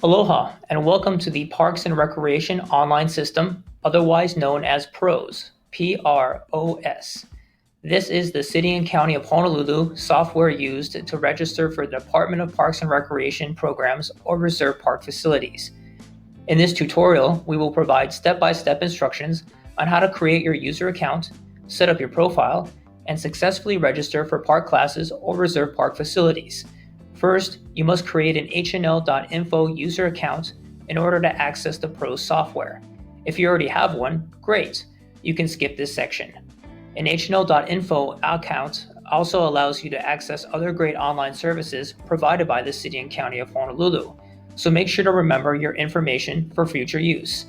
Aloha, and welcome to the Parks and Recreation Online System, otherwise known as PROS, P-R-O-S. This is the City and County of Honolulu software used to register for the Department of Parks and Recreation programs or reserve park facilities. In this tutorial, we will provide step-by-step instructions on how to create your user account, set up your profile, and successfully register for park classes or reserve park facilities. First, you must create an HNL.Info user account in order to access the PROS software. If you already have one, great, you can skip this section. An HNL.Info account also allows you to access other great online services provided by the City and County of Honolulu, so make sure to remember your information for future use.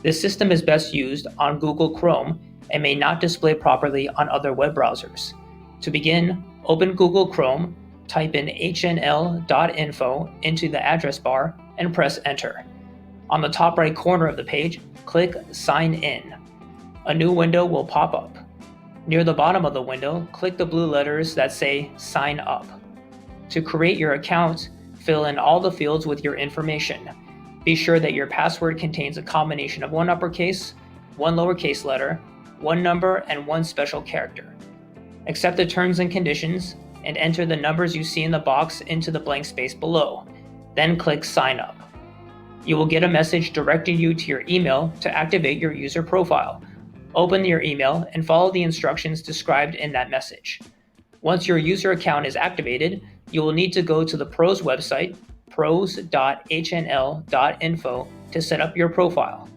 This system is best used on Google Chrome and may not display properly on other web browsers. To begin, open Google Chrome, type in HNL.Info into the address bar, and press enter. On the top right corner of the page, click Sign In. A new window will pop up. Near the bottom of the window, click the blue letters that say Sign Up. To create your account, fill in all the fields with your information. Be sure that your password contains a combination of one uppercase, one lowercase letter, one number, and one special character. Accept the terms and conditions and enter the numbers you see in the box into the blank space below. Then click Sign Up. You will get a message directing you to your email to activate your user profile. Open your email and follow the instructions described in that message. Once your user account is activated, you will need to go to the PROS website, pros.hnl.info, to set up your profile.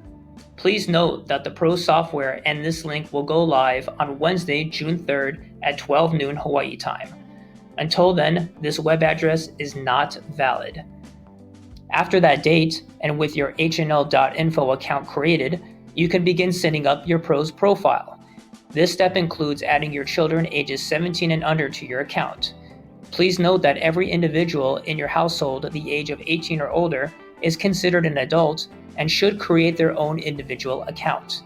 Please note that the PROS software and this link will go live on Wednesday, June 3rd at 12 noon Hawaii time. Until then, this web address is not valid. After that date, and with your HNL.Info account created, you can begin setting up your PROS profile. This step includes adding your children ages 17 and under to your account. Please note that every individual in your household the age of 18 or older is considered an adult and should create their own individual account.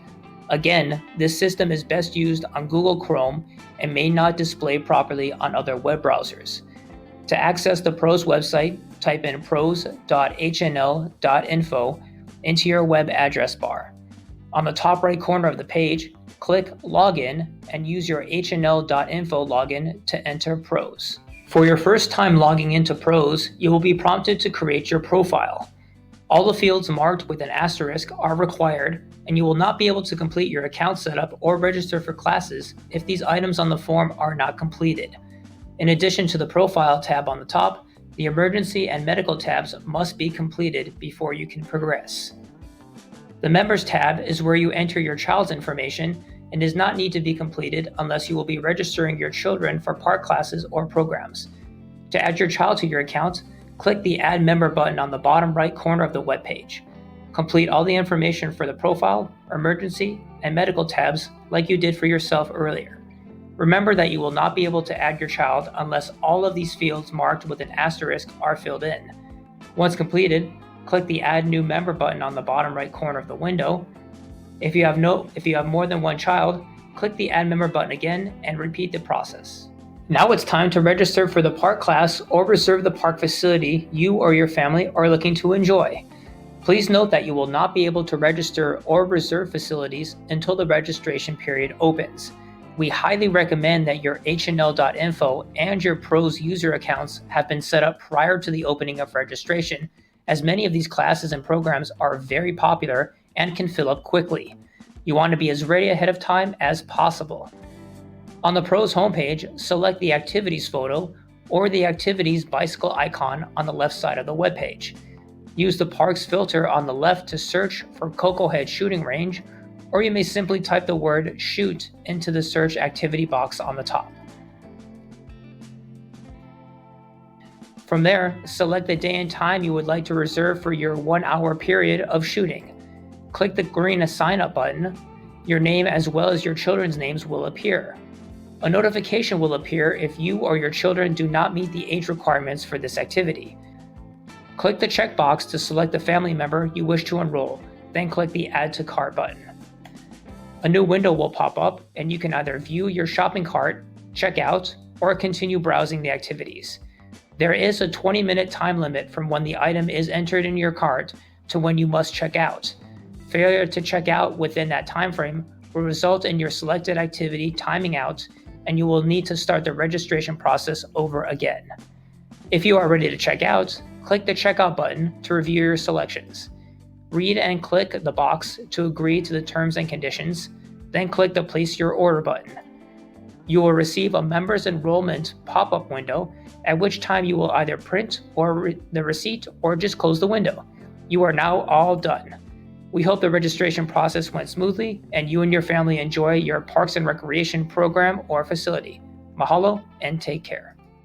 Again, this system is best used on Google Chrome and may not display properly on other web browsers. To access the PROS website, type in pros.hnl.info into your web address bar. On the top right corner of the page, click Login and use your HNL.info login to enter PROS. For your first time logging into PROS, you will be prompted to create your profile. All the fields marked with an asterisk are required, and you will not be able to complete your account setup or register for classes if these items on the form are not completed. In addition to the Profile tab on the top, the Emergency and Medical tabs must be completed before you can progress. The Members tab is where you enter your child's information and does not need to be completed unless you will be registering your children for park classes or programs. To add your child to your account, click the Add Member button on the bottom right corner of the web page. Complete all the information for the Profile, Emergency, and Medical tabs like you did for yourself earlier. Remember that you will not be able to add your child unless all of these fields marked with an asterisk are filled in. Once completed, click the Add New Member button on the bottom right corner of the window. If you have more than one child, click the Add Member button again and repeat the process. Now it's time to register for the park class or reserve the park facility you or your family are looking to enjoy. Please note that you will not be able to register or reserve facilities until the registration period opens. We highly recommend that your HNL.info and your PROS user accounts have been set up prior to the opening of registration, as many of these classes and programs are very popular and can fill up quickly. You want to be as ready ahead of time as possible. On the PROS homepage, select the Activities photo or the Activities bicycle icon on the left side of the webpage. Use the Parks filter on the left to search for Cocoa Head Shooting Range, or you may simply type the word Shoot into the search activity box on the top. From there, select the day and time you would like to reserve for your 1-hour period of shooting. Click the green Sign Up button. Your name as well as your children's names will appear. A notification will appear if you or your children do not meet the age requirements for this activity. Click the checkbox to select the family member you wish to enroll, then click the Add to Cart button. A new window will pop up and you can either view your shopping cart, check out, or continue browsing the activities. There is a 20-minute time limit from when the item is entered in your cart to when you must check out. Failure to check out within that time frame will result in your selected activity timing out, and you will need to start the registration process over again. If you are ready to check out, click the Checkout button to review your selections. Read and click the box to agree to the terms and conditions, then click the Place Your Order button. You will receive a Members Enrollment pop-up window, at which time you will either print the receipt or just close the window. You are now all done. We hope the registration process went smoothly and you and your family enjoy your Parks and Recreation program or facility. Mahalo and take care.